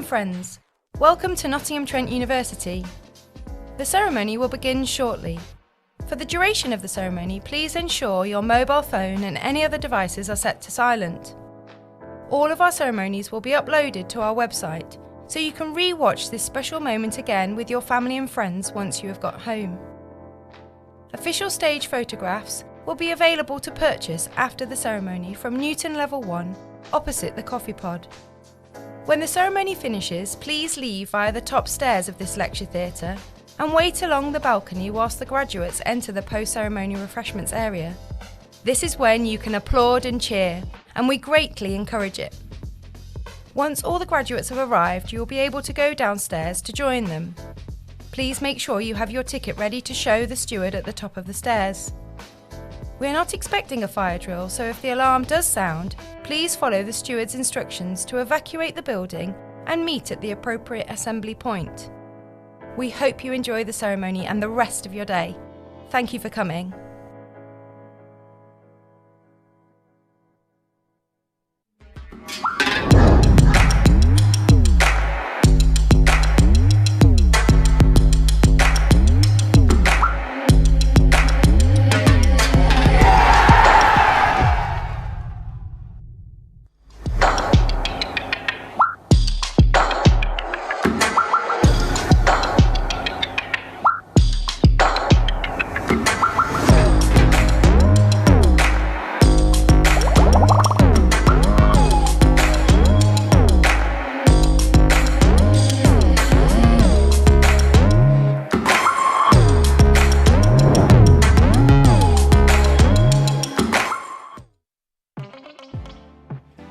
and friends, welcome to Nottingham Trent University. The ceremony will begin shortly. For the duration of the ceremony, please ensure your mobile phone and any other devices are set to silent. All of our ceremonies will be uploaded to our website, so you can re-watch this special moment again with your family and friends once you have got home. Official stage photographs will be available to purchase after the ceremony from Newton Level 1, opposite the coffee pod. When the ceremony finishes, please leave via the top stairs of this lecture theatre and wait along the balcony whilst the graduates enter the post-ceremony refreshments area. This is when you can applaud and cheer, and we greatly encourage it. Once all the graduates have arrived, you will be able to go downstairs to join them. Please make sure you have your ticket ready to show the steward at the top of the stairs. We are not expecting a fire drill, so if the alarm does sound, please follow the steward's instructions to evacuate the building and meet at the appropriate assembly point. We hope you enjoy the ceremony and the rest of your day. Thank you for coming.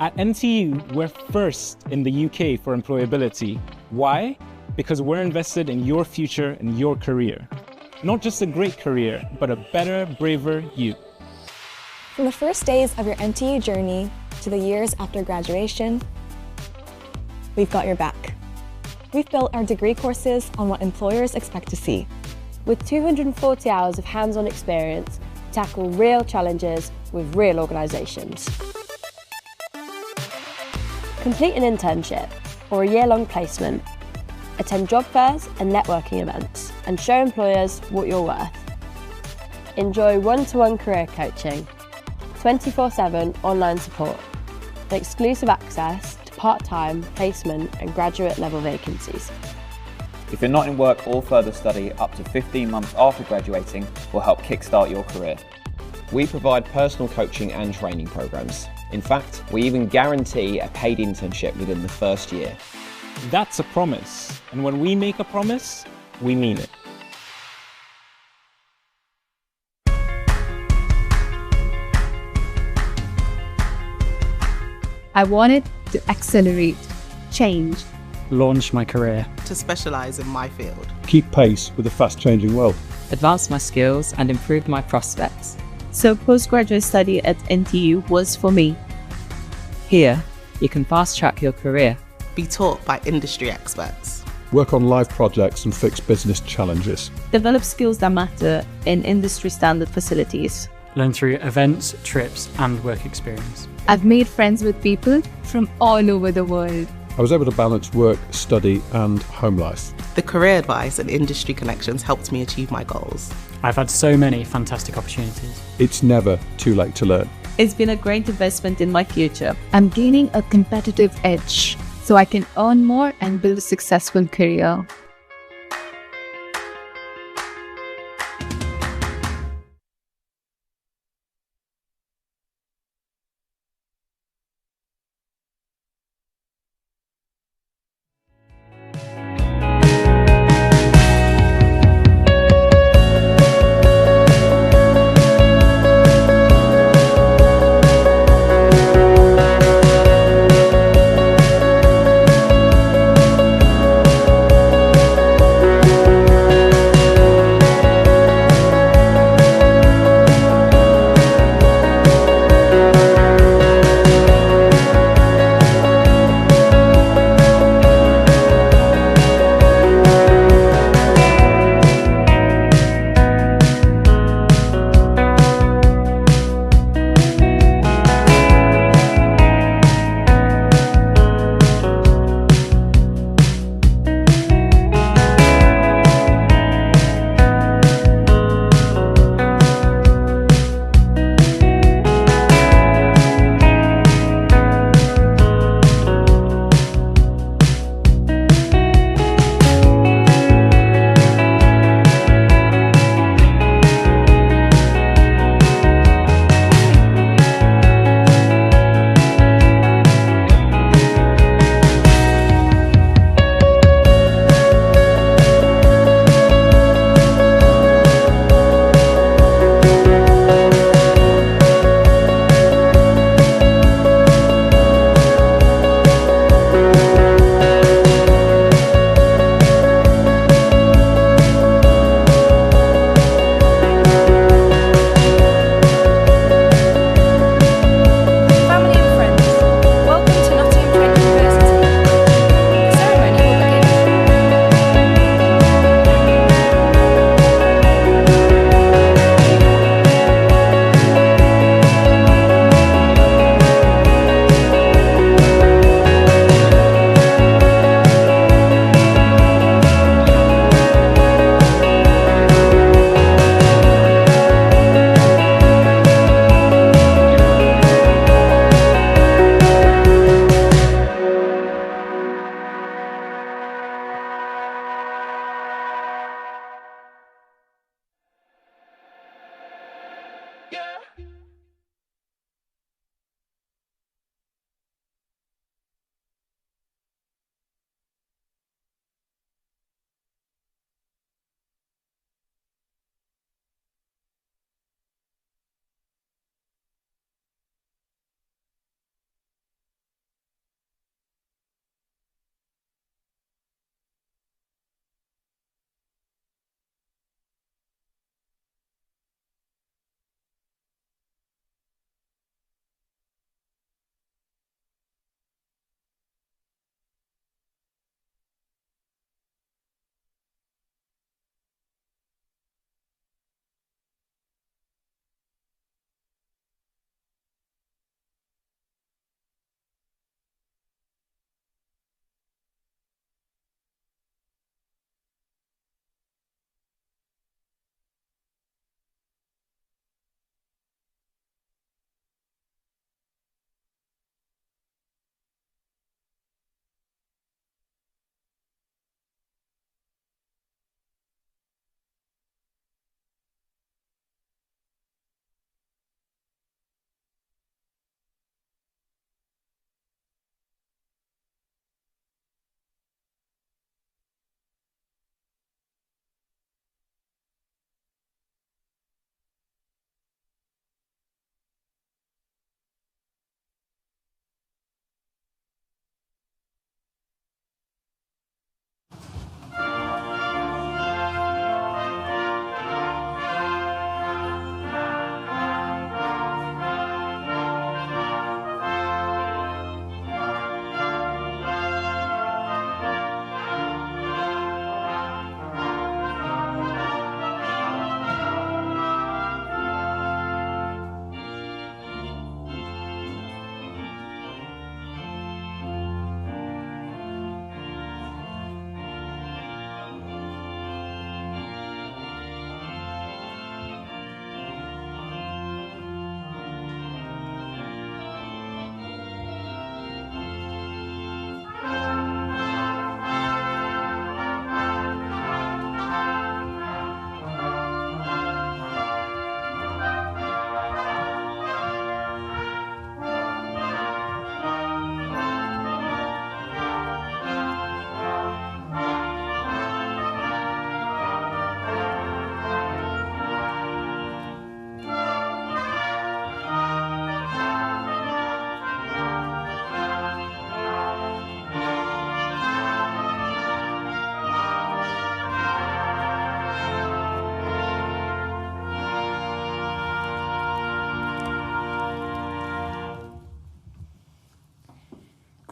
At NTU, we're first in the UK for employability. Why? Because we're invested in your future and your career. Not just a great career, but a better, braver you. From the first days of your NTU journey to the years after graduation, we've got your back. We've built our degree courses on what employers expect to see. With 240 hours of hands-on experience, tackle real challenges with real organisations. Complete an internship or a year-long placement. Attend job fairs and networking events and show employers what you're worth. Enjoy one-to-one career coaching, 24/7 online support, and exclusive access to part-time, placement and graduate level vacancies. If you're not in work or further study, up to 15 months after graduating will help kickstart your career. We provide personal coaching and training programs. In fact, we even guarantee a paid internship within the first year. That's a promise, and when we make a promise, we mean it. I wanted to accelerate, change, launch my career, to specialise in my field, keep pace with the fast-changing world, advance my skills and improve my prospects. So postgraduate study at NTU was for me. Here, you can fast-track your career, be taught by industry experts, work on live projects and fix business challenges, develop skills that matter in industry-standard facilities, learn through events, trips and work experience. I've made friends with people from all over the world. I was able to balance work, study and home life. The career advice and industry connections helped me achieve my goals. I've had so many fantastic opportunities. It's never too late to learn. It's been a great investment in my future. I'm gaining a competitive edge so I can earn more and build a successful career.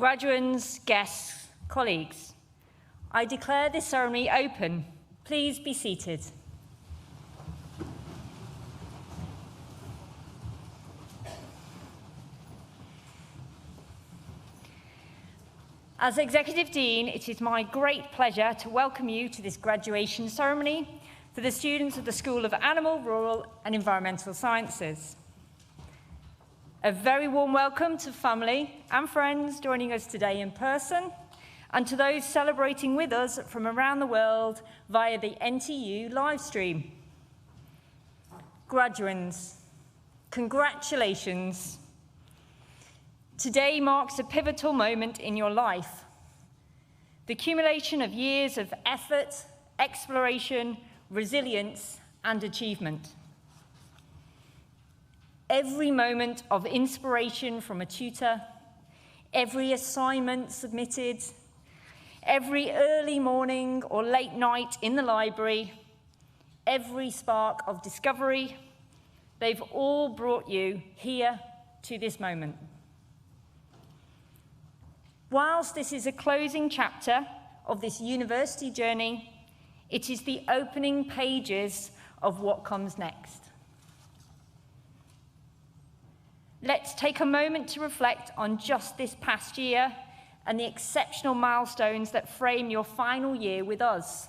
Graduands, guests, colleagues, I declare this ceremony open. Please be seated. As Executive Dean, it is my great pleasure to welcome you to this graduation ceremony for the students of the School of Animal, Rural and Environmental Sciences. A very warm welcome to family and friends joining us today in person, and to those celebrating with us from around the world via the NTU live stream. Graduands, congratulations. Today marks a pivotal moment in your life. The accumulation of years of effort, exploration, resilience, and achievement. Every moment of inspiration from a tutor, every assignment submitted, every early morning or late night in the library, every spark of discovery, they've all brought you here to this moment. Whilst this is a closing chapter of this university journey, it is the opening pages of what comes next. Let's take a moment to reflect on just this past year and the exceptional milestones that frame your final year with us.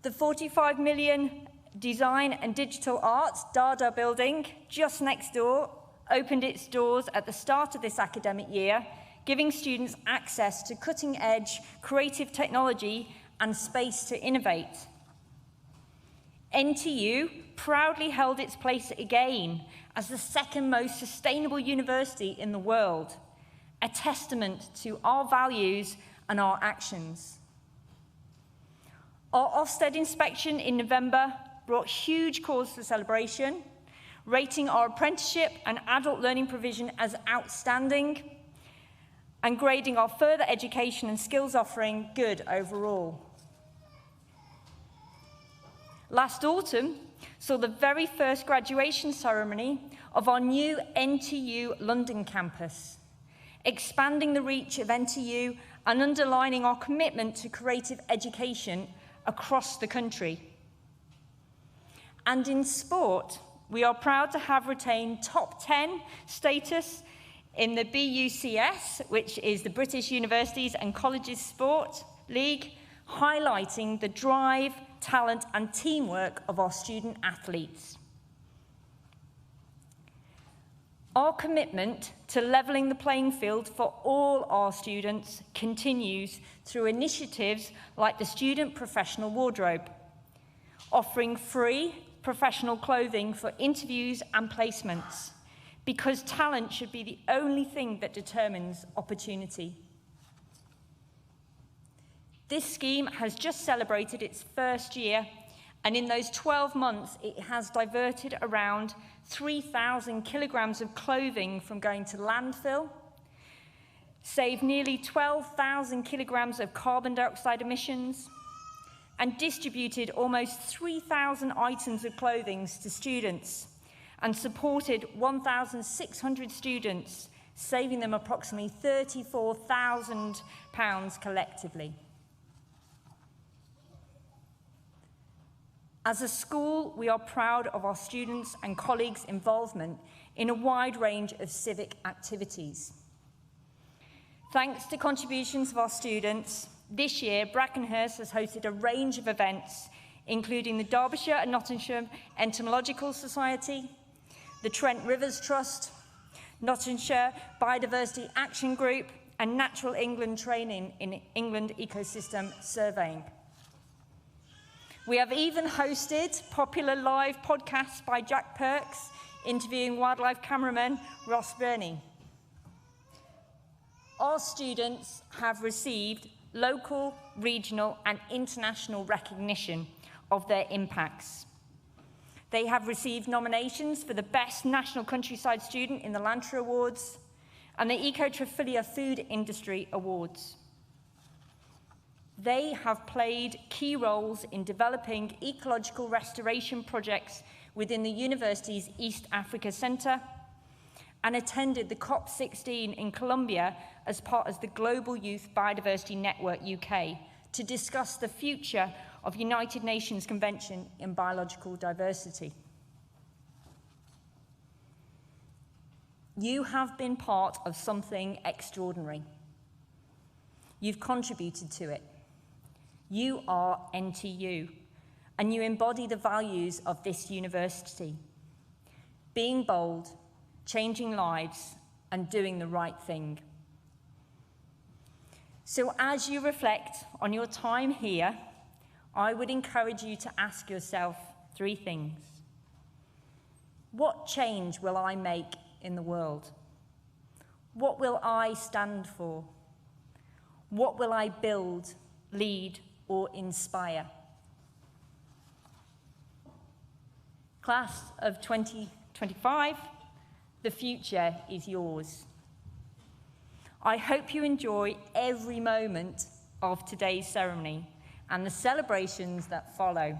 The 45 million Design and Digital Arts Dada building just next door opened its doors at the start of this academic year, giving students access to cutting-edge creative technology and space to innovate. NTU proudly held its place again as the second most sustainable university in the world, a testament to our values and our actions. Our Ofsted inspection in November brought huge cause for celebration, rating our apprenticeship and adult learning provision as outstanding, and grading our further education and skills offering good overall. Last autumn saw the very first graduation ceremony of our new NTU London campus, expanding the reach of NTU and underlining our commitment to creative education across the country. And in sport, we are proud to have retained top 10 status in the BUCS, which is the British Universities and Colleges Sport League, highlighting the drive, talent and teamwork of our student athletes. Our commitment to levelling the playing field for all our students continues through initiatives like the Student Professional Wardrobe, offering free professional clothing for interviews and placements, because talent should be the only thing that determines opportunity. This scheme has just celebrated its first year, and in those 12 months, it has diverted around 3,000 kilograms of clothing from going to landfill, saved nearly 12,000 kilograms of carbon dioxide emissions, and distributed almost 3,000 items of clothing to students, and supported 1,600 students, saving them approximately £34,000 collectively. As a school, we are proud of our students' and colleagues' involvement in a wide range of civic activities. Thanks to contributions of our students, this year Brackenhurst has hosted a range of events, including the Derbyshire and Nottingham Entomological Society, the Trent Rivers Trust, Nottinghamshire Biodiversity Action Group, and Natural England training in England ecosystem surveying. We have even hosted popular live podcasts by Jack Perks, interviewing wildlife cameraman Ross Burney. Our students have received local, regional, and international recognition of their impacts. They have received nominations for the Best National Countryside Student in the Lantra Awards and the Ecotrophilia Food Industry Awards. They have played key roles in developing ecological restoration projects within the university's East Africa Centre and attended the COP16 in Colombia as part of the Global Youth Biodiversity Network UK to discuss the future of United Nations Convention on Biological Diversity. You have been part of something extraordinary. You've contributed to it. You are NTU, and you embody the values of this university: being bold, changing lives, and doing the right thing. So as you reflect on your time here, I would encourage you to ask yourself 3 things. What change will I make in the world? What will I stand for? What will I build, lead, or inspire? Class of 2025, the future is yours. I hope you enjoy every moment of today's ceremony and the celebrations that follow.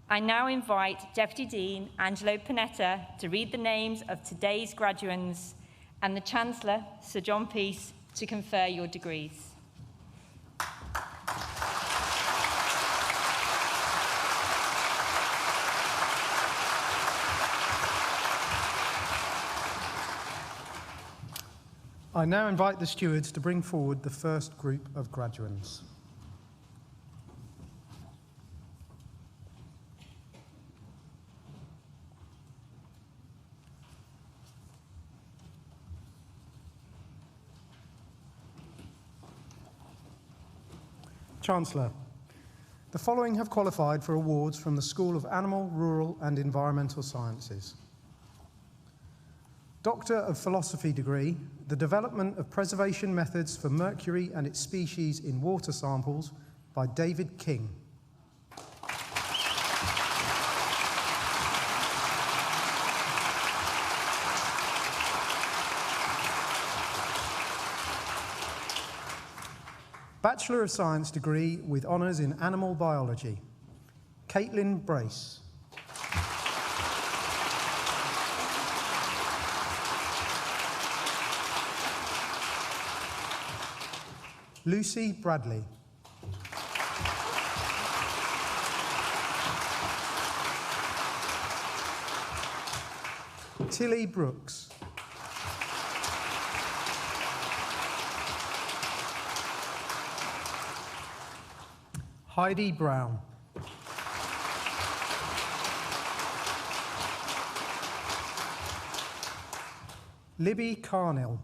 I now invite Deputy Dean Angelo Panetta to read the names of today's graduands and the Chancellor, Sir John Peace, to confer your degrees. I now invite the stewards to bring forward the first group of graduands. Chancellor, the following have qualified for awards from the School of Animal, Rural and Environmental Sciences. Doctor of Philosophy degree, the development of preservation methods for mercury and its species in water samples by David King. Bachelor of Science degree with honours in Animal Biology, Caitlin Brace. Lucy Bradley. Tilly Brooks. Heidi Brown. Libby Carnell.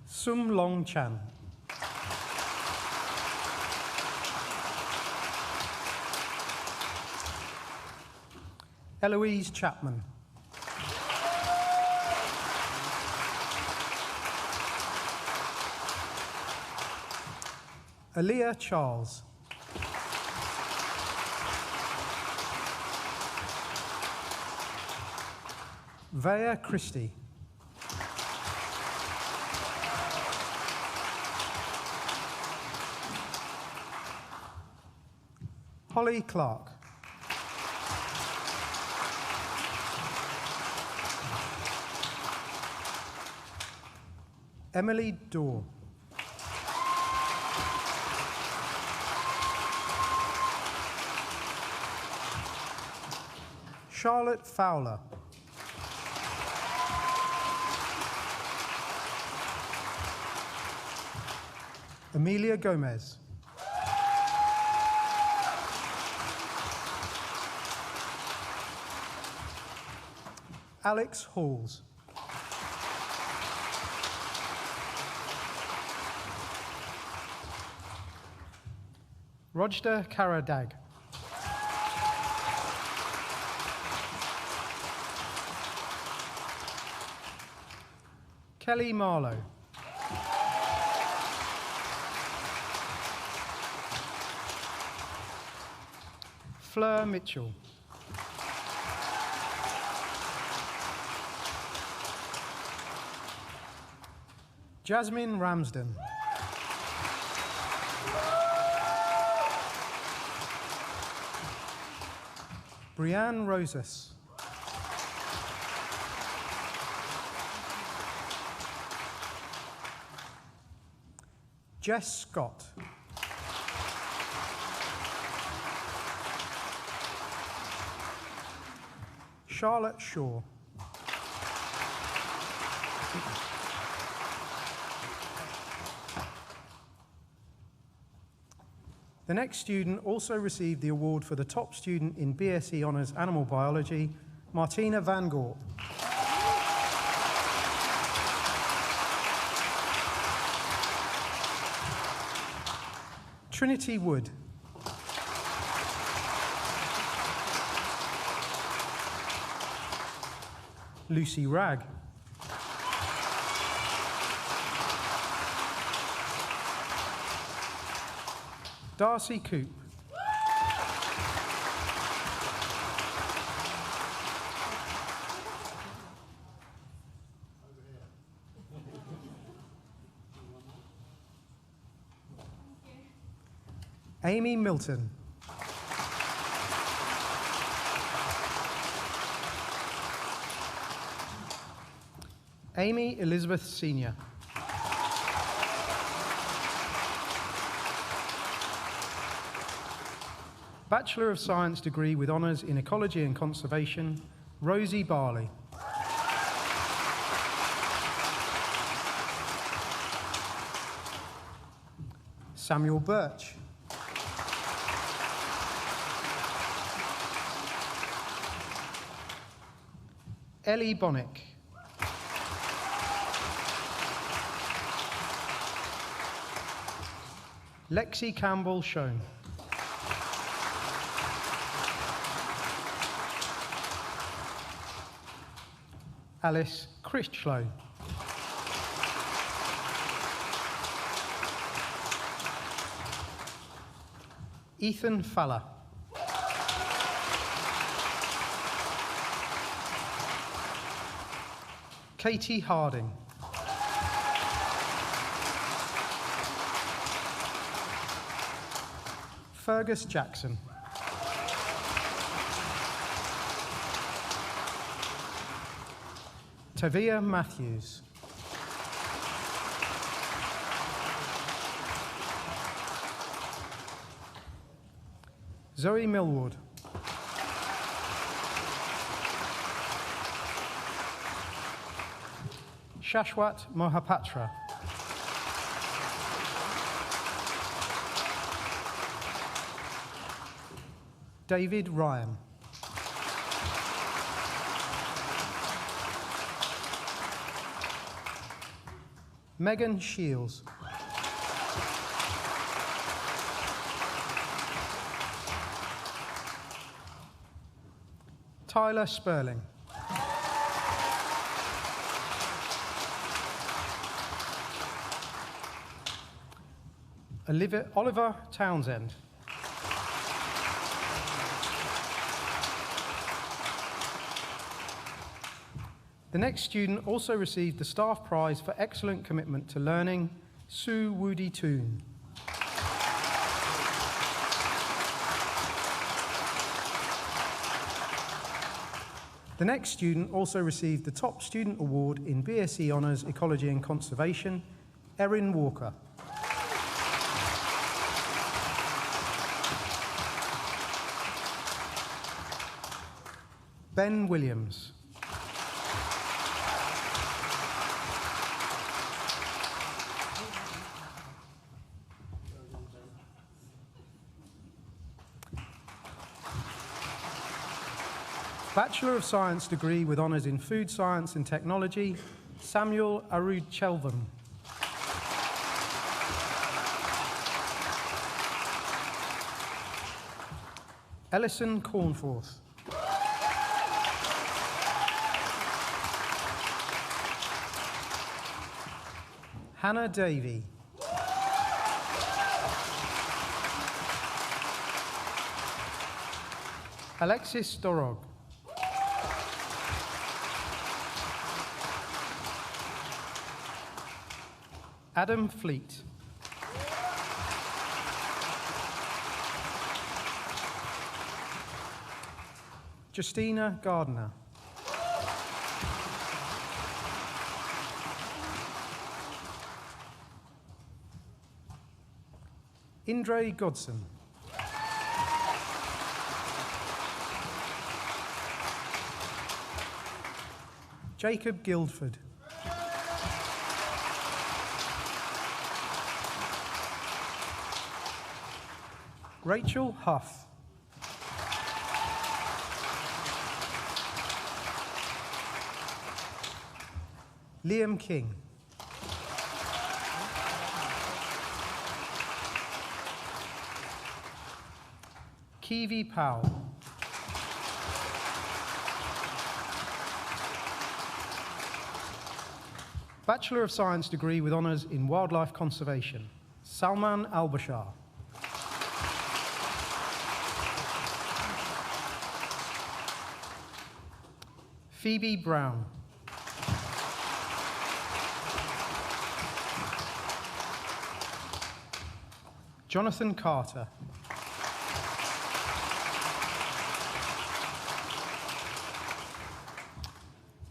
Sum Long Chan. Eloise Chapman. Aaliyah Charles. Vaya Christie. Holly Clark. Emily Dorr. Charlotte Fowler. Amelia Gomez. Alex Halls. Rojda Karadag. Kelly Marlowe. Fleur Mitchell. Jasmine Ramsden. Brianne Rosas. Jess Scott. Charlotte Shaw. The next student also received the award for the top student in BSc Honours Animal Biology, Martina Van Gorp. Trinity Wood. Lucy Ragg. Darcy Coop. Amy Milton. Amy Elizabeth Senior. Bachelor of Science degree with honours in Ecology and Conservation, Rosie Barley. Samuel Birch. Ellie Bonnick. Lexi Campbell Schoen. Alice Critchlow. Ethan Faller. Katie Harding. Fergus Jackson. Tavia Matthews. Zoe Millward. Shashwat Mohapatra. David Ryan. Megan Shields. Tyler Sperling. Oliver Townsend. The next student also received the Staff Prize for Excellent Commitment to Learning, Sue Woody Toon. The next student also received the Top Student Award in BSc Honours Ecology and Conservation, Erin Walker. Ben Williams. Bachelor of Science degree with honours in Food Science and Technology, Samuel Arudchelvam. Ellison Cornforth. Hannah Davey. Alexis Dorog. Adam Fleet. Justina Gardner. Indre Godson. Jacob Guildford. Rachel Huff. Liam King. Kiwi Powell. Bachelor of Science degree with honours in Wildlife Conservation, Salman Al-Bashar. Phoebe Brown. Jonathan Carter.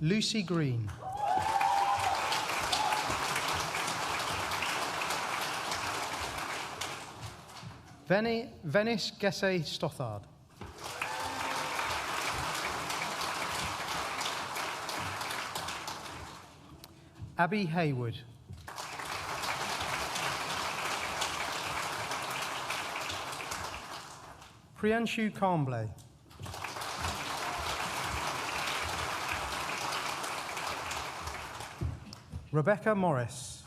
Lucy Green. Venice Gesse Stothard. Abby Haywood. Priyanshu Kamble. Rebecca Morris.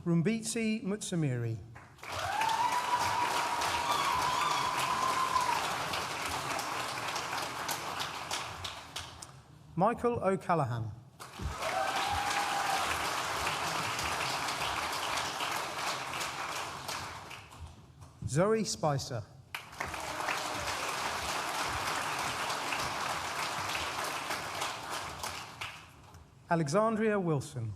Rumbitsi Mutsamiri. Michael O'Callaghan. Zoe Spicer. Alexandria Wilson.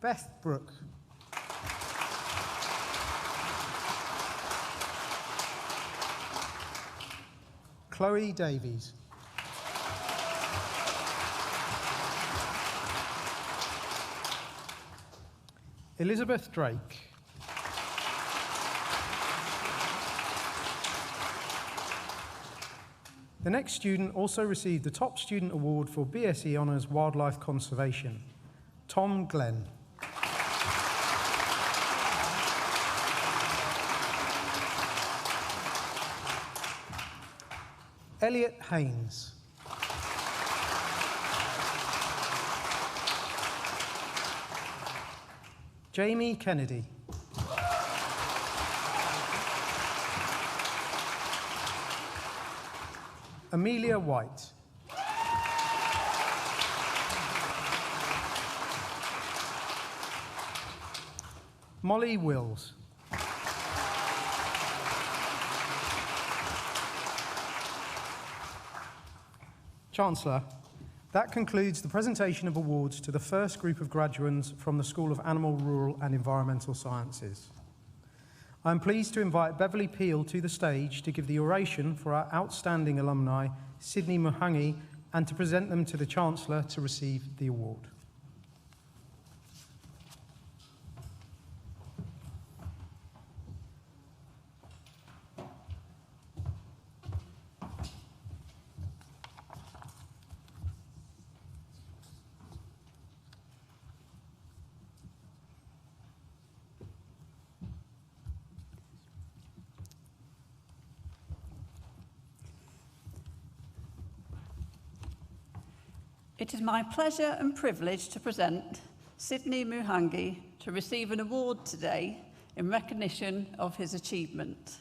Beth Brooke. Chloe Davies. Elizabeth Drake. The next student also received the Top Student Award for BSc Honours Wildlife Conservation, Tom Glenn. Elliot Haynes. Jamie Kennedy. Amelia White. Molly Wills. Chancellor, that concludes the presentation of awards to the first group of graduates from the School of Animal, Rural and Environmental Sciences. I am pleased to invite Beverly Peel to the stage to give the oration for our outstanding alumni, Sydney Muhangi, and to present them to the Chancellor to receive the award. It is my pleasure and privilege to present Sydney Muhangi to receive an award today in recognition of his achievement.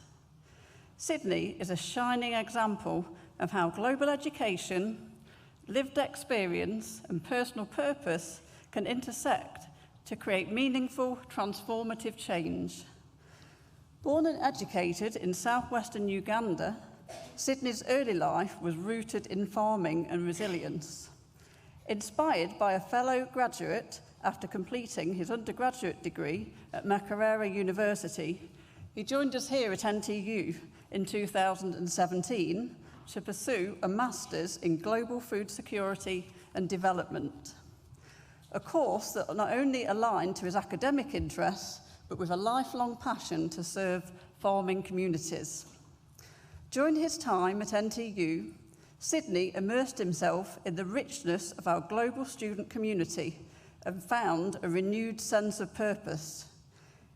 Sydney is a shining example of how global education, lived experience and personal purpose can intersect to create meaningful, transformative change. Born and educated in southwestern Uganda, Sydney's early life was rooted in farming and resilience. Inspired by a fellow graduate after completing his undergraduate degree at Makerere University, he joined us here at NTU in 2017 to pursue a Master's in Global Food Security and Development, a course that not only aligned to his academic interests, but with a lifelong passion to serve farming communities. During his time at NTU, Sydney immersed himself in the richness of our global student community and found a renewed sense of purpose.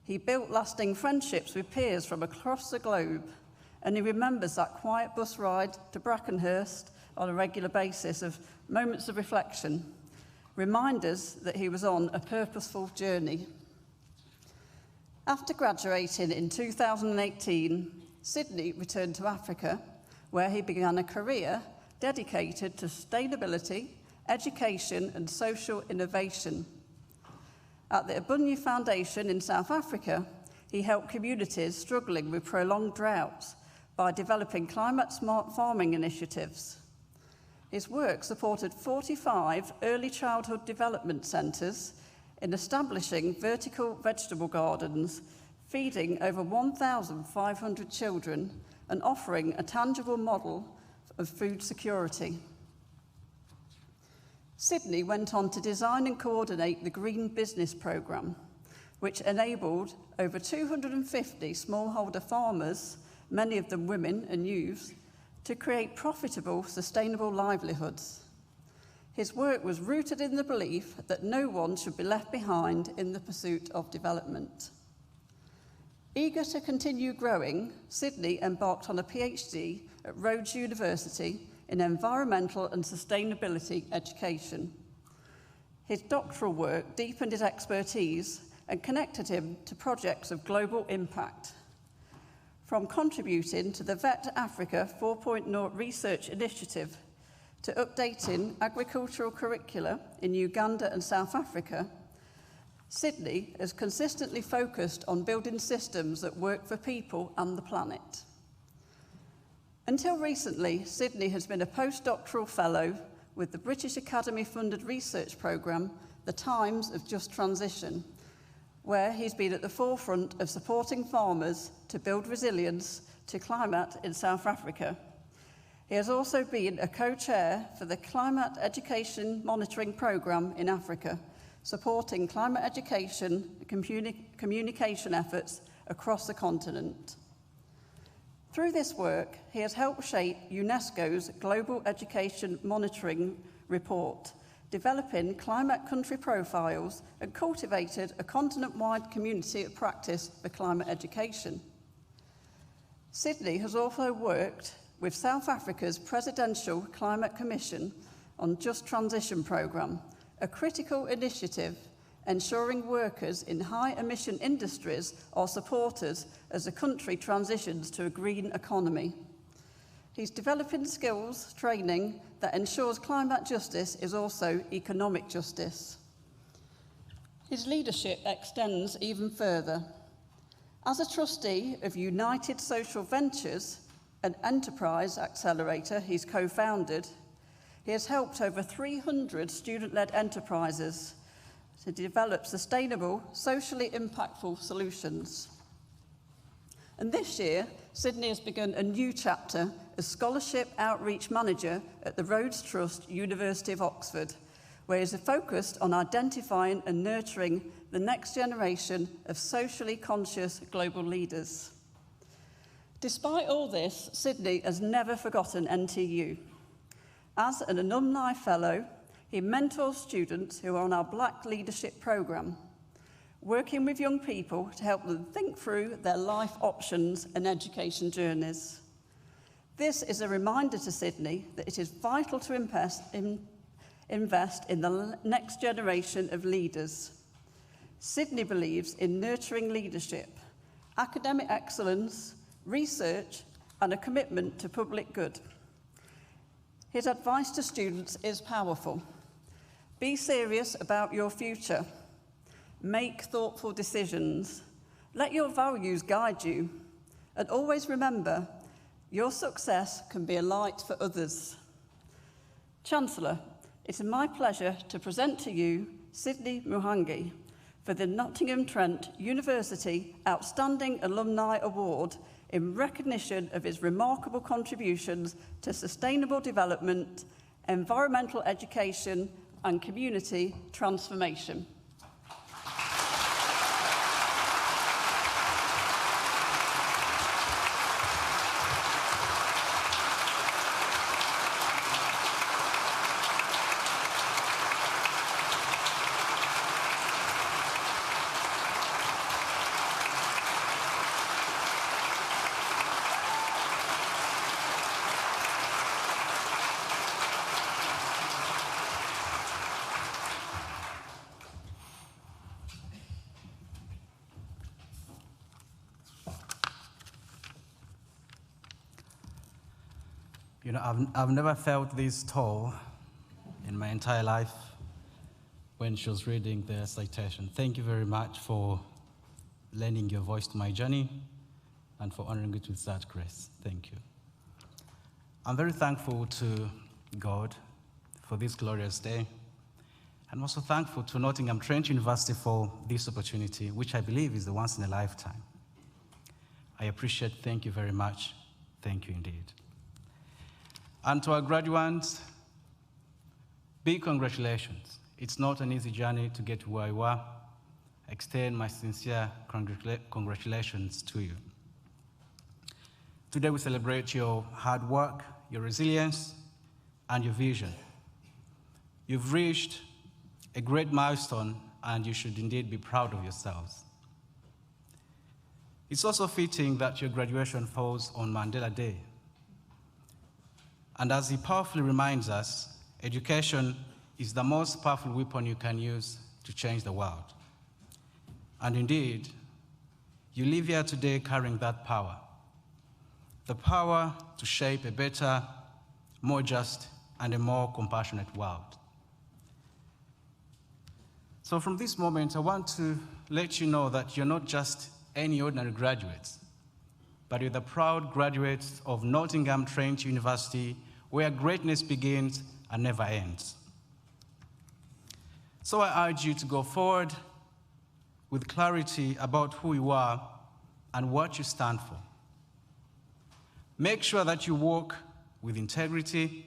He built lasting friendships with peers from across the globe, and he remembers that quiet bus ride to Brackenhurst on a regular basis of moments of reflection, reminders that he was on a purposeful journey. After graduating in 2018, Sydney returned to Africa, where he began a career dedicated to sustainability, education and social innovation. At the Abunyi Foundation in South Africa, he helped communities struggling with prolonged droughts by developing climate-smart farming initiatives. His work supported 45 early childhood development centres in establishing vertical vegetable gardens, feeding over 1,500 children and offering a tangible model of food security. Sydney went on to design and coordinate the Green Business Programme, which enabled over 250 smallholder farmers, many of them women and youths, to create profitable, sustainable livelihoods. His work was rooted in the belief that no one should be left behind in the pursuit of development. Eager to continue growing, Sydney embarked on a PhD at Rhodes University in environmental and sustainability education. His doctoral work deepened his expertise and connected him to projects of global impact. From contributing to the Vet Africa 4.0 research initiative to updating agricultural curricula in Uganda and South Africa, Sydney has consistently focused on building systems that work for people and the planet. Until recently, Sydney has been a postdoctoral fellow with the British Academy-funded research programme, The Times of Just Transition, where he's been at the forefront of supporting farmers to build resilience to climate in South Africa. He has also been a co-chair for the Climate Education Monitoring Programme in Africa, supporting climate education and communication efforts across the continent. Through this work, he has helped shape UNESCO's Global Education Monitoring Report, developing climate country profiles and cultivated a continent-wide community of practice for climate education. Sydney has also worked with South Africa's Presidential Climate Commission on Just Transition Programme, a critical initiative ensuring workers in high-emission industries are supported as the country transitions to a green economy. He's developing skills training that ensures climate justice is also economic justice. His leadership extends even further. As a trustee of United Social Ventures, an enterprise accelerator he's co-founded, he has helped over 300 student-led enterprises to develop sustainable, socially impactful solutions. And this year, Sydney has begun a new chapter as Scholarship Outreach Manager at the Rhodes Trust, University of Oxford, where he is focused on identifying and nurturing the next generation of socially conscious global leaders. Despite all this, Sydney has never forgotten NTU. As an alumni fellow, he mentors students who are on our Black Leadership Programme, working with young people to help them think through their life options and education journeys. This is a reminder to Sydney that it is vital to invest in the next generation of leaders. Sydney believes in nurturing leadership, academic excellence, research, and a commitment to public good. His advice to students is powerful. Be serious about your future. Make thoughtful decisions. Let your values guide you. And always remember, your success can be a light for others. Chancellor, It is my pleasure to present to you Sydney Muhangi for the Nottingham Trent University Outstanding Alumni Award in recognition of his remarkable contributions to sustainable development, environmental education and community transformation. You know, I've never felt this tall in my entire life when she was reading the citation. Thank you very much for lending your voice to my journey and for honoring it with such grace. Thank you. I'm very thankful to God for this glorious day. I'm also thankful to Nottingham Trent University for this opportunity, which I believe is the once in a lifetime. I appreciate, thank you very much. Thank you indeed. And to our graduates, big congratulations. It's not an easy journey to get to where you are. I extend my sincere congratulations to you. Today we celebrate your hard work, your resilience, and your vision. You've reached a great milestone, and you should indeed be proud of yourselves. It's also fitting that your graduation falls on Mandela Day. And as he powerfully reminds us, education is the most powerful weapon you can use to change the world. And indeed, you live here today carrying that power. The power to shape a better, more just, and a more compassionate world. So from this moment, I want to let you know that you're not just any ordinary graduates, but you're the proud graduates of Nottingham Trent University, where greatness begins and never ends. So I urge you to go forward with clarity about who you are and what you stand for. Make sure that you walk with integrity,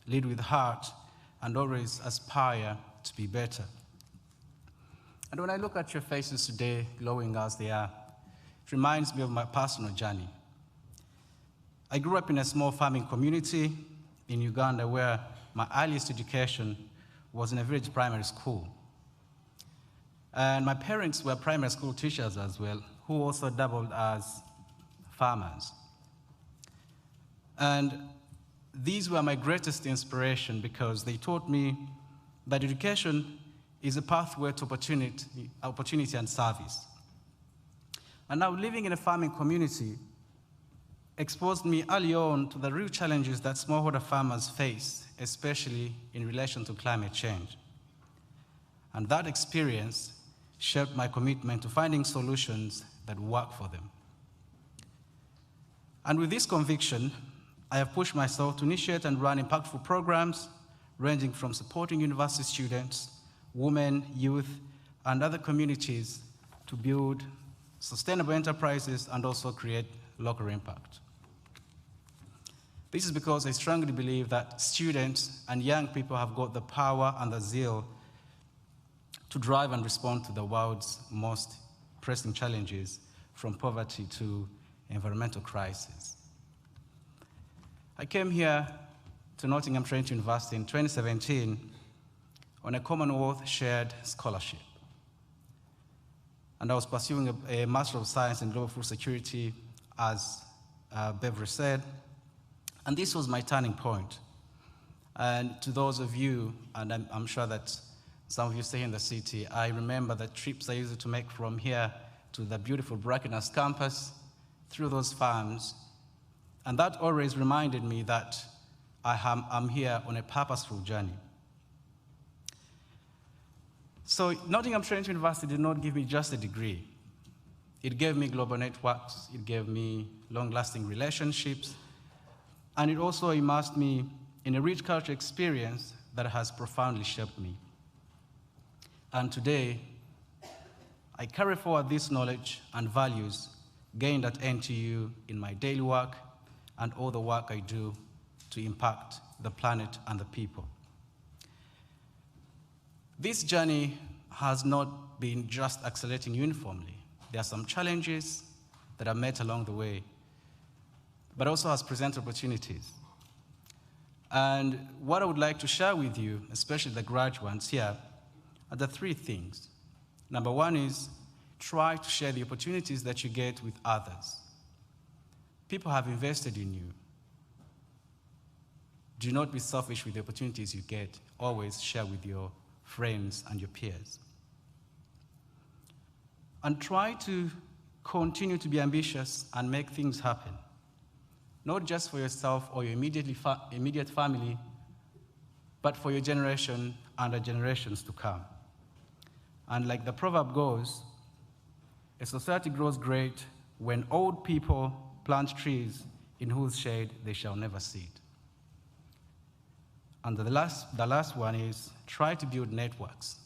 lead with heart, and always aspire to be better. And when I look at your faces today, glowing as they are, it reminds me of my personal journey. I grew up in a small farming community in Uganda where my earliest education was in a village primary school. And my parents were primary school teachers as well, who also doubled as farmers. And these were my greatest inspiration because they taught me that education is a pathway to opportunity and service. And now living in a farming community exposed me early on to the real challenges that smallholder farmers face, especially in relation to climate change. And that experience shaped my commitment to finding solutions that work for them. And with this conviction, I have pushed myself to initiate and run impactful programs ranging from supporting university students, women, youth, and other communities to build sustainable enterprises and also create local impact. This is because I strongly believe that students and young people have got the power and the zeal to drive and respond to the world's most pressing challenges, from poverty to environmental crisis. I came here to Nottingham Trent University in 2017 on a Commonwealth shared scholarship. And I was pursuing a Master of Science in Global Food Security, as Beverly said. And this was my turning point. And to those of you, and I'm sure that some of you stay in the city, I remember the trips I used to make from here to the beautiful Brackenhurst campus, through those farms. And that always reminded me that I'm here on a purposeful journey. So Nottingham Trent University did not give me just a degree. It gave me global networks, it gave me long-lasting relationships, and it also immersed me in a rich cultural experience that has profoundly shaped me. And today, I carry forward this knowledge and values gained at NTU in my daily work and all the work I do to impact the planet and the people. This journey has not been just accelerating uniformly. There are some challenges that are met along the way, but also has presented opportunities. And what I would like to share with you, especially the graduates here, are the three things. Number one is try to share the opportunities that you get with others. People have invested in you. Do not be selfish with the opportunities you get. Always share with your friends and your peers. And try to continue to be ambitious and make things happen. Not just for yourself or your immediate family, but for your generation and the generations to come. And like the proverb goes, a society grows great when old people plant trees in whose shade they shall never sit. And the last one is try to build networks.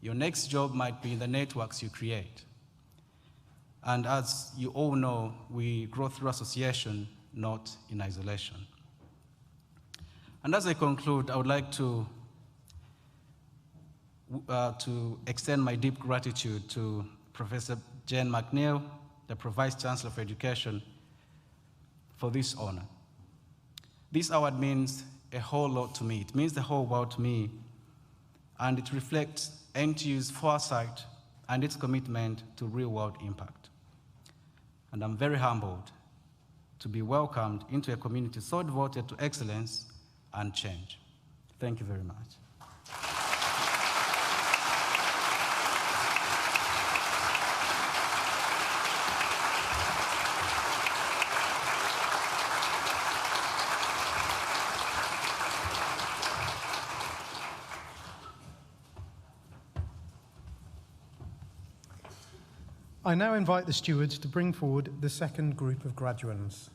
Your next job might be in the networks you create. And as you all know, we grow through association, not in isolation. And as I conclude, I would like to extend my deep gratitude to Professor Jane McNeil, the Vice Chancellor for Education, for this honor. This award means a whole lot to me. It means the whole world to me, and it reflects NTU's foresight and its commitment to real-world impact. And I'm very humbled to be welcomed into a community so devoted to excellence and change. Thank you very much. I now invite the stewards to bring forward the second group of graduands.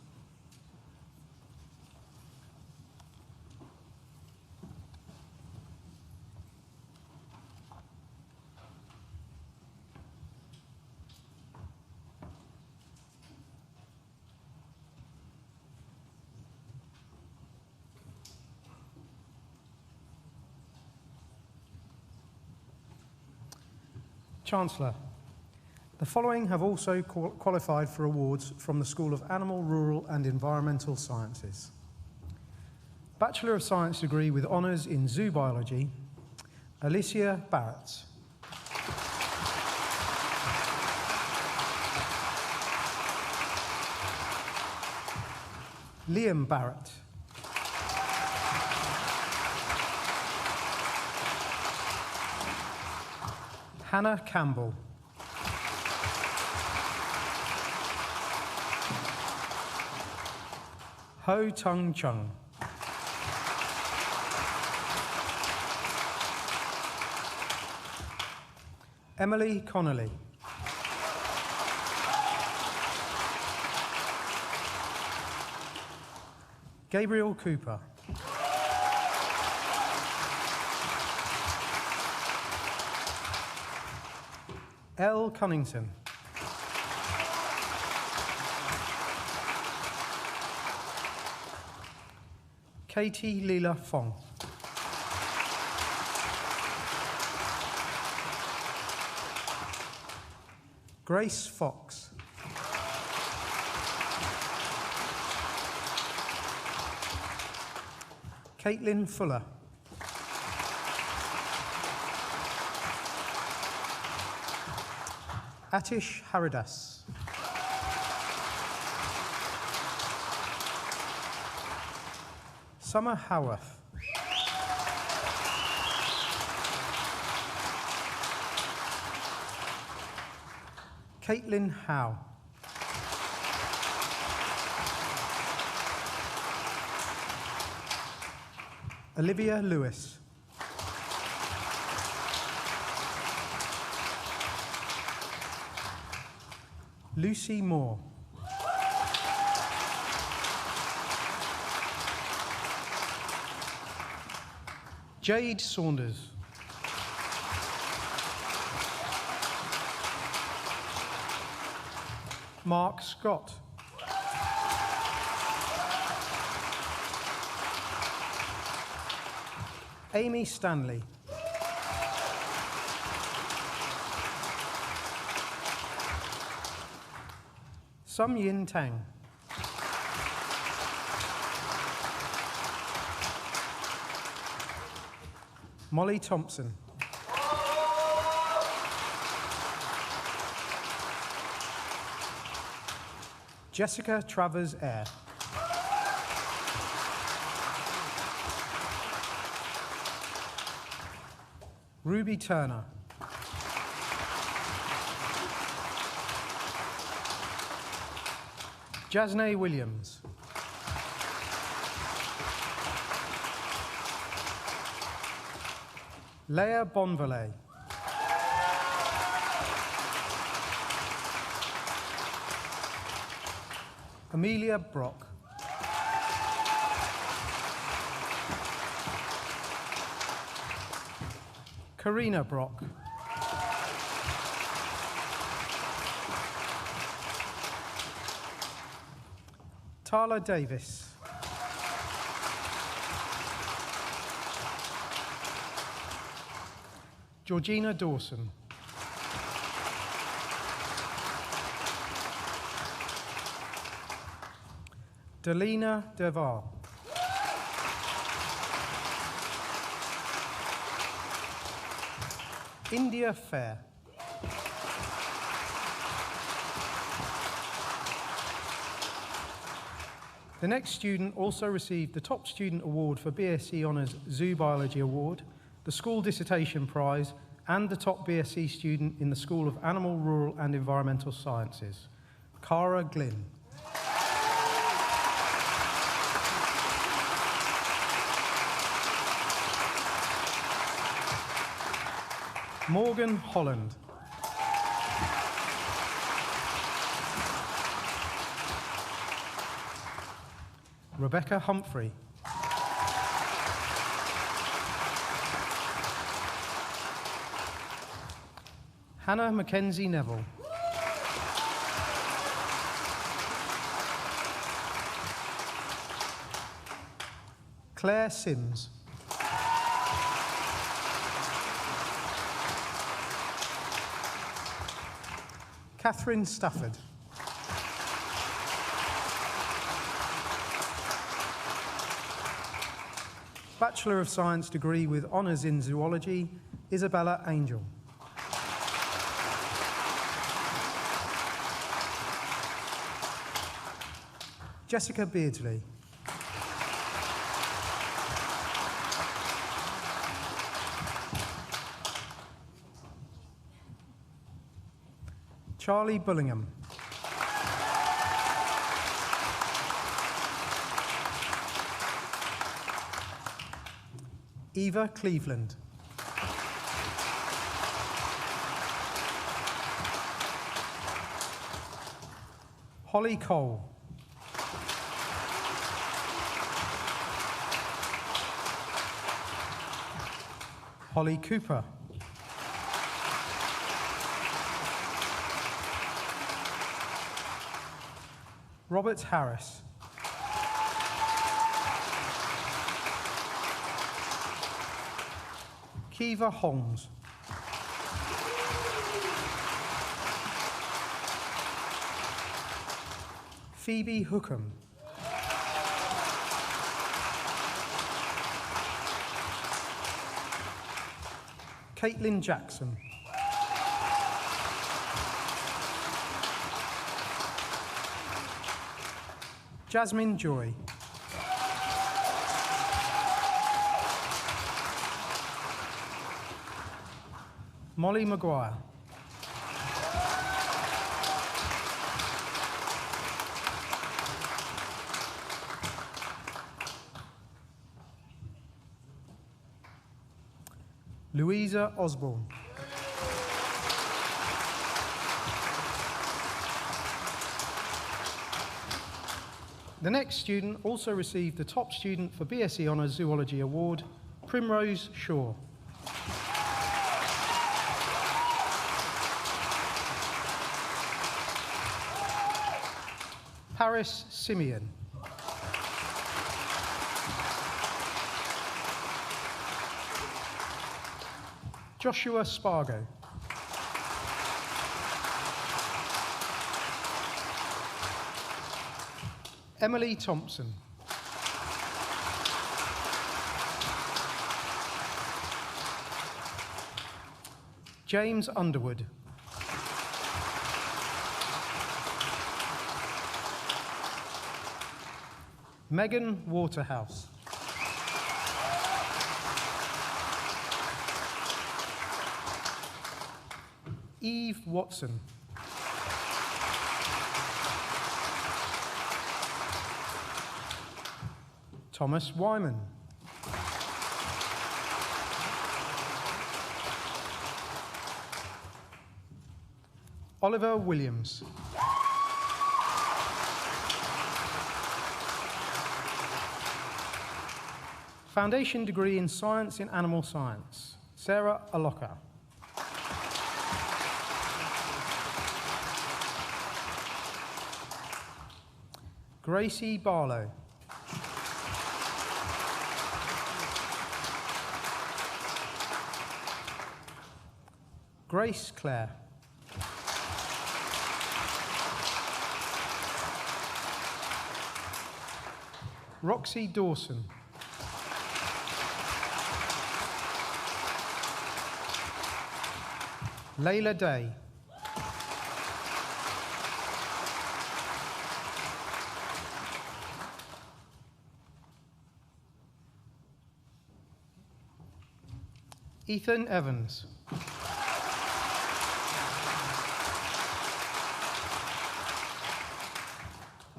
Chancellor, the following have also qualified for awards from the School of Animal, Rural and Environmental Sciences. Bachelor of Science degree with honours in Zoo Biology, Alicia Barrett. Liam Barrett. Hannah Campbell. Ho Tung Chung. Emily Connolly. Gabriel Cooper. Elle Cunnington. Katie Leela Fong. Grace Fox. Caitlin Fuller. Atish Haridas. Summer Howarth. Caitlin Howe. Olivia Lewis. Lucy Moore. Jade Saunders. Mark Scott. Amy Stanley. Sum Yin Tang. Molly Thompson. Jessica Travers Eyre. Ruby Turner. Jasnay Williams. Leah Bonvalet. Amelia Brock. Karina Brock. Tala Davis. Georgina Dawson. Delina Devar. India Fair. The next student also received the Top Student Award for BSc Honours Zoo Biology Award, the School Dissertation Prize, and the Top BSc Student in the School of Animal, Rural and Environmental Sciences, Cara Glynn. Morgan Holland. Rebecca Humphrey. Hannah Mackenzie Neville. Claire Sims. Catherine Stafford. Bachelor of Science degree with honours in zoology, Isabella Angel. Jessica Beardsley. Charlie Bullingham. Eva Cleveland. Holly Cole. Holly Cooper. Robert Harris. Kiva Holmes. Phoebe Hookham. Caitlin Jackson. Jasmine Joy. Molly Maguire. Louisa Osborne. The next student also received the Top Student for BSc Honours Zoology Award, Primrose Shaw. Paris Simeon. Joshua Spargo. Emily Thompson. James Underwood. Megan Waterhouse. Eve Watson. Thomas Wyman. Oliver Williams. Foundation degree in Science in Animal Science, Sarah Aloka. Gracie Barlow. Grace Clare. Roxy Dawson. Layla Day. Ethan Evans.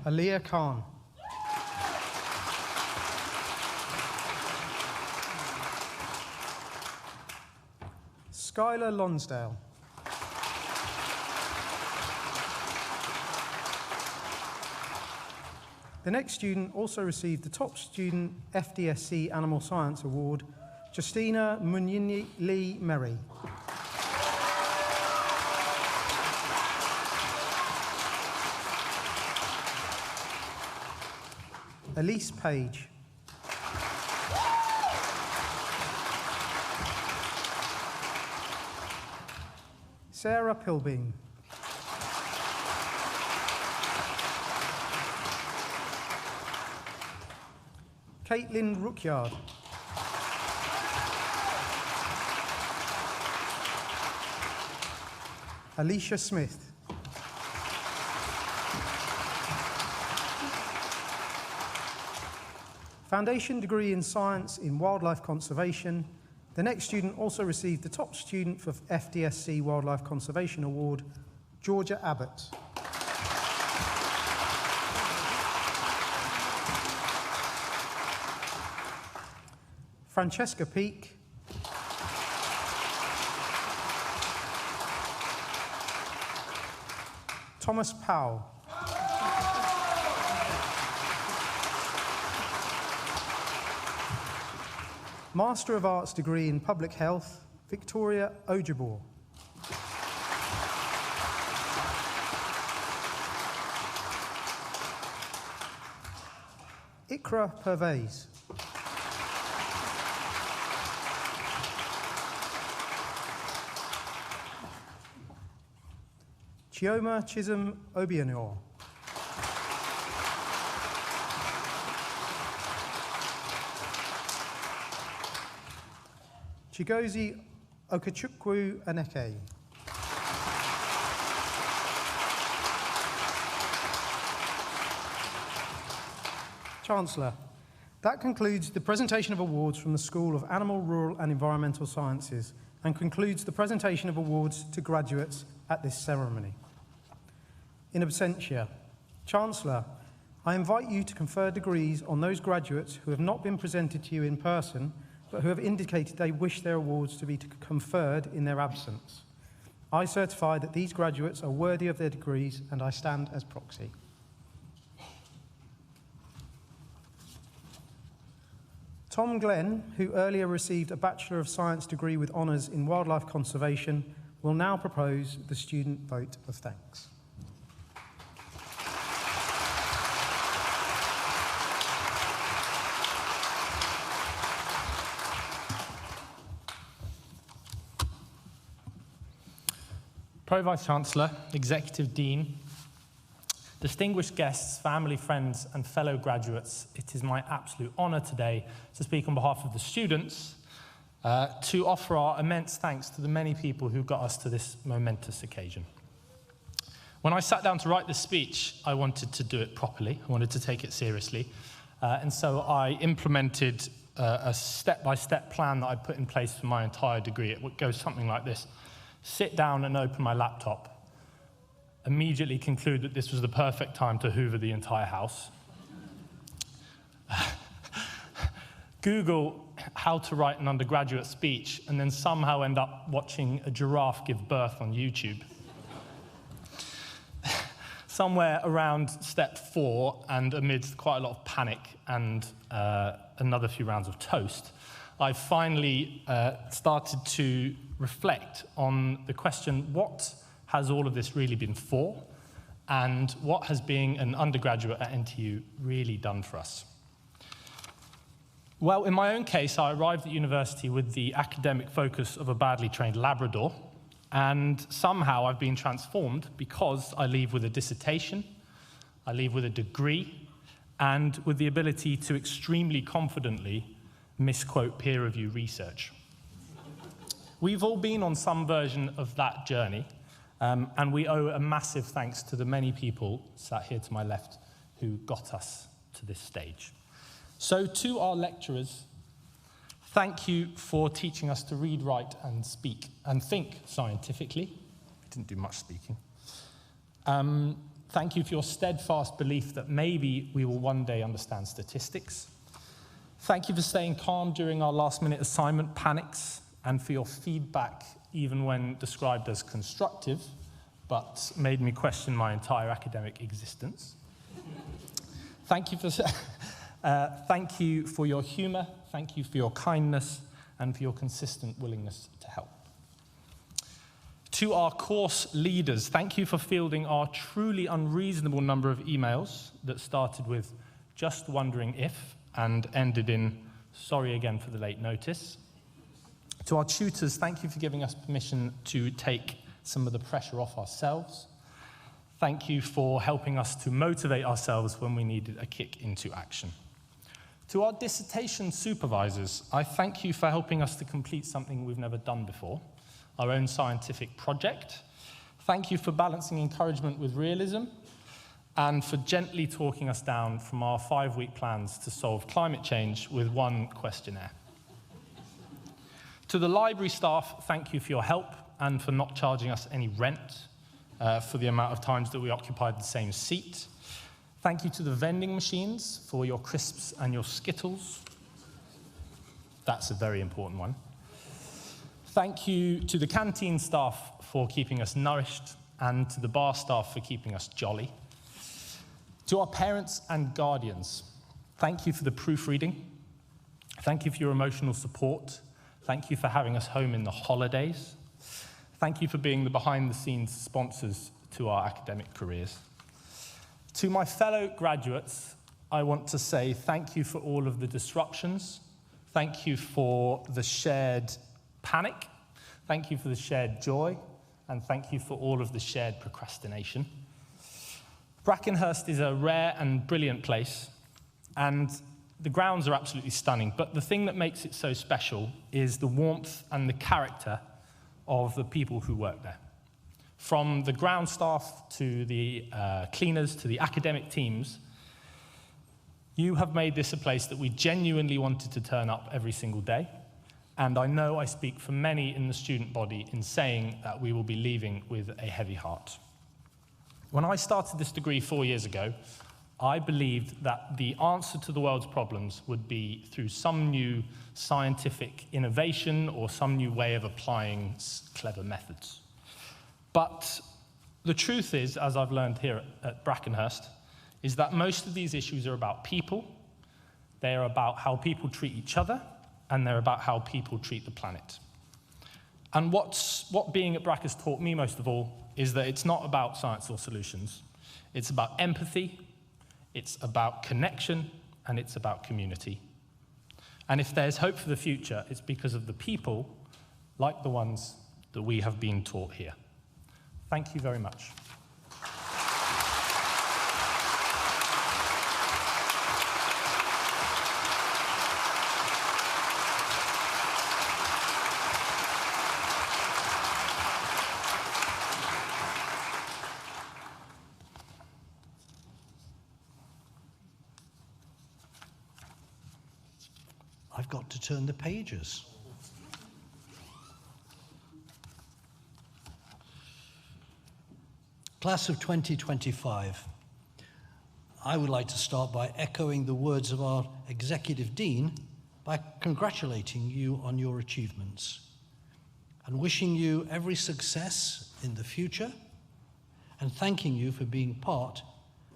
Aliyah Khan. Skylar Lonsdale. The next student also received the Top Student FDSC Animal Science Award, Justina Munyini Lee Merry. Elise Page. Sarah Pilbeam. Caitlin Rookyard. Alicia Smith. Foundation degree in Science in Wildlife Conservation. The next student also received the Top Student for FDSC Wildlife Conservation Award, Georgia Abbott. Francesca Peake. Thomas Powell. Master of Arts degree in Public Health, Victoria Ojibor. Ikra Pervez. Chioma Chisholm Obianor. Chigozie Okechukwu Aneke. Chancellor, that concludes the presentation of awards from the School of Animal, Rural and Environmental Sciences and concludes the presentation of awards to graduates at this ceremony. In absentia, Chancellor, I invite you to confer degrees on those graduates who have not been presented to you in person but who have indicated they wish their awards to be conferred in their absence. I certify that these graduates are worthy of their degrees and I stand as proxy. Tom Glenn, who earlier received a Bachelor of Science degree with honours in wildlife conservation, will now propose the student vote of thanks. Pro Vice-Chancellor, Executive Dean, distinguished guests, family, friends, and fellow graduates, it is my absolute honour today to speak on behalf of the students to offer our immense thanks to the many people who got us to this momentous occasion. When I sat down to write this speech, I wanted to do it properly. I wanted to take it seriously. And so I implemented a step-by-step plan that I put in place for my entire degree. It goes something like this. Sit down and open my laptop. Immediately conclude that this was the perfect time to hoover the entire house. Google how to write an undergraduate speech and then somehow end up watching a giraffe give birth on YouTube. Somewhere around step 4, and amidst quite a lot of panic and another few rounds of toast, I finally started to reflect on the question, what has all of this really been for? And what has being an undergraduate at NTU really done for us? Well, in my own case, I arrived at university with the academic focus of a badly trained Labrador, and somehow I've been transformed because I leave with a dissertation, I leave with a degree, and with the ability to extremely confidently misquote peer review research. We've all been on some version of that journey, and we owe a massive thanks to the many people sat here to my left who got us to this stage. So to our lecturers, thank you for teaching us to read, write, and speak, and think scientifically. We didn't do much speaking. Thank you for your steadfast belief that maybe we will one day understand statistics. Thank you for staying calm during our last-minute assignment panics, and for your feedback, even when described as constructive, but made me question my entire academic existence. Thank you for your humour, thank you for your kindness, and for your consistent willingness to help. To our course leaders, thank you for fielding our truly unreasonable number of emails that started with "just wondering if" and ended in "sorry again for the late notice." To our tutors, thank you for giving us permission to take some of the pressure off ourselves. Thank you for helping us to motivate ourselves when we needed a kick into action. To our dissertation supervisors, I thank you for helping us to complete something we've never done before, our own scientific project. Thank you for balancing encouragement with realism, and for gently talking us down from our 5-week plans to solve climate change with one questionnaire. To the library staff, thank you for your help and for not charging us any rent for the amount of times that we occupied the same seat. Thank you to the vending machines for your crisps and your Skittles. That's a very important one. Thank you to the canteen staff for keeping us nourished, and to the bar staff for keeping us jolly. To our parents and guardians, thank you for the proofreading. Thank you for your emotional support. Thank you for having us home in the holidays. Thank you for being the behind-the-scenes sponsors to our academic careers. To my fellow graduates, I want to say thank you for all of the disruptions. Thank you for the shared panic. Thank you for the shared joy. And thank you for all of the shared procrastination. Brackenhurst is a rare and brilliant place, and the grounds are absolutely stunning, but the thing that makes it so special is the warmth and the character of the people who work there. From the ground staff to the cleaners to the academic teams, you have made this a place that we genuinely wanted to turn up every single day, and I know I speak for many in the student body in saying that we will be leaving with a heavy heart. When I started this degree 4 years ago, I believed that the answer to the world's problems would be through some new scientific innovation or some new way of applying clever methods. But the truth is, as I've learned here at Brackenhurst, is that most of these issues are about people, They are about how people treat each other, and they're about how people treat the planet. And what being at BRAC has taught me most of all is that it's not about science or solutions. It's about empathy, it's about connection, and it's about community. And if there's hope for the future, it's because of the people, like the ones that we have been taught here. Thank you very much. I've got to turn the pages. Class of 2025, I would like to start by echoing the words of our Executive Dean by congratulating you on your achievements and wishing you every success in the future and thanking you for being part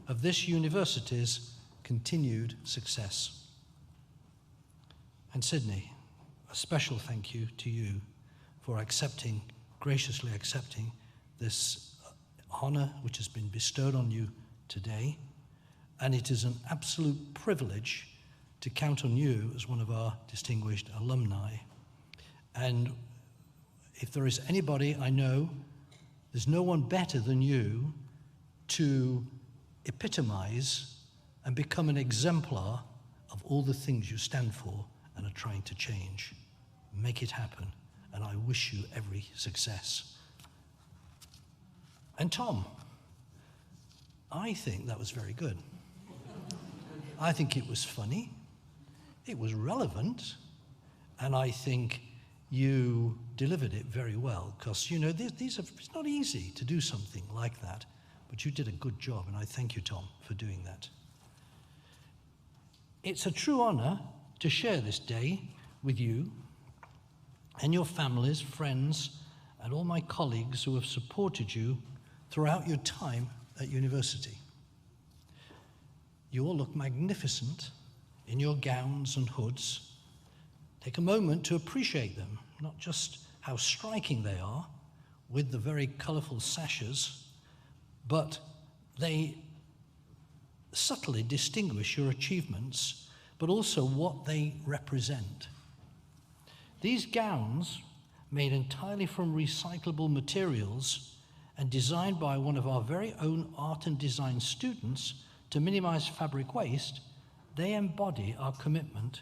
of this university's continued success. And Sydney, a special thank you to you for graciously accepting this honour which has been bestowed on you today. And it is an absolute privilege to count on you as one of our distinguished alumni. And if there is anybody I know, there's no one better than you to epitomise and become an exemplar of all the things you stand for and are trying to change. Make it happen, and I wish you every success. And Tom, I think that was very good. I think it was funny, it was relevant, and I think you delivered it very well, because, you know, it's not easy to do something like that, but you did a good job, and I thank you, Tom, for doing that. It's a true honour to share this day with you and your families, friends, and all my colleagues who have supported you throughout your time at university. You all look magnificent in your gowns and hoods. Take a moment to appreciate them, not just how striking they are with the very colourful sashes, but they subtly distinguish your achievements, but also what they represent. These gowns, made entirely from recyclable materials and designed by one of our very own art and design students to minimize fabric waste, they embody our commitment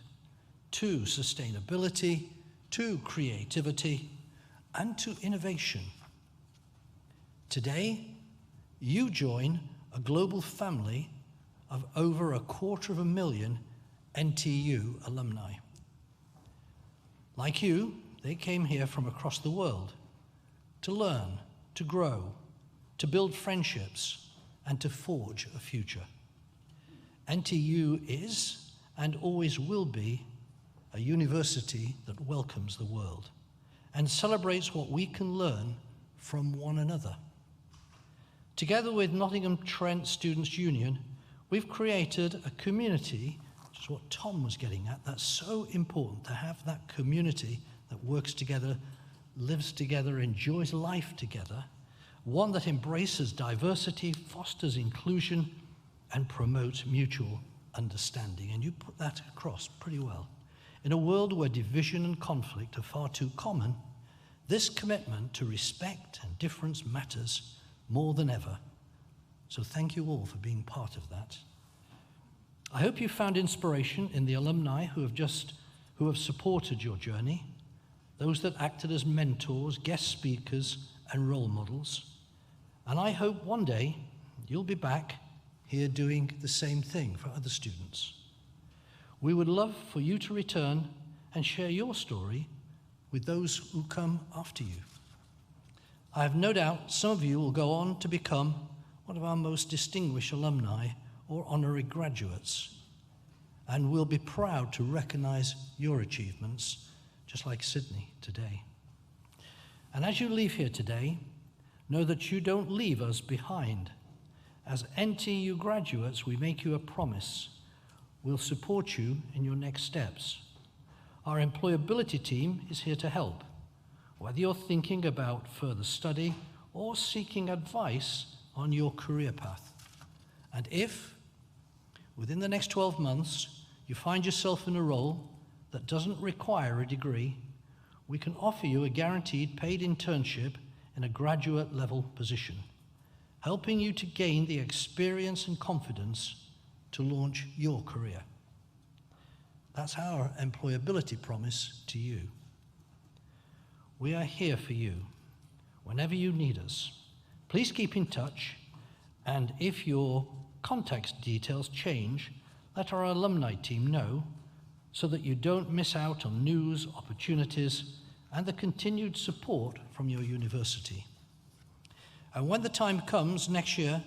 to sustainability, to creativity, and to innovation. Today, you join a global family of over 250,000 NTU alumni. Like you, they came here from across the world to learn, to grow, to build friendships, and to forge a future. NTU is and always will be a university that welcomes the world and celebrates what we can learn from one another. Together with Nottingham Trent Students' Union, we've created a community, which is what Tom was getting at. That's so important, to have that community that works together, lives together, enjoys life together, one that embraces diversity, fosters inclusion, and promotes mutual understanding. And you put that across pretty well. In a world where division and conflict are far too common, this commitment to respect and difference matters more than ever. So thank you all for being part of that. I hope you found inspiration in the alumni who have supported your journey, those that acted as mentors, guest speakers, and role models. And I hope one day you'll be back here doing the same thing for other students. We would love for you to return and share your story with those who come after you. I have no doubt some of you will go on to become one of our most distinguished alumni or honorary graduates, and we'll be proud to recognize your achievements, just like Sydney today. And as you leave here today, know that you don't leave us behind. As NTU graduates, we make you a promise. We'll support you in your next steps. Our employability team is here to help, whether you're thinking about further study or seeking advice on your career path. And if, within the next 12 months, you find yourself in a role that doesn't require a degree, we can offer you a guaranteed paid internship in a graduate level position, helping you to gain the experience and confidence to launch your career. That's our employability promise to you. We are here for you whenever you need us. Please keep in touch, and if your contact details change, let our alumni team know so that you don't miss out on news, opportunities, and the continued support from your university. And when the time comes next year,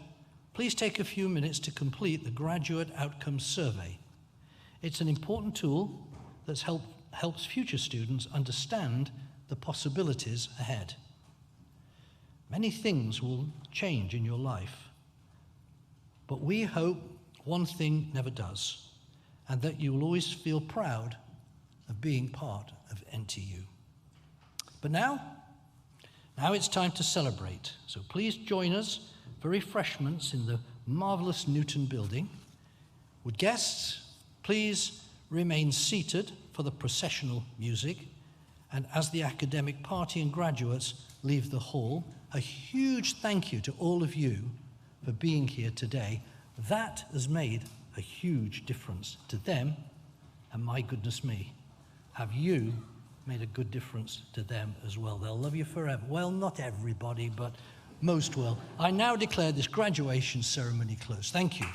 please take a few minutes to complete the Graduate Outcomes Survey. It's an important tool that helps future students understand the possibilities ahead. Many things will change in your life, but we hope one thing never does, and that you will always feel proud of being part of NTU. But now it's time to celebrate. So please join us for refreshments in the marvelous Newton building. Would guests please remain seated for the processional music, and as the academic party and graduates leave the hall, a huge thank you to all of you for being here today. That has made a huge difference to them, and my goodness me, have you made a good difference to them as well. They'll love you forever. Well, not everybody, but most will. I now declare this graduation ceremony closed. Thank you.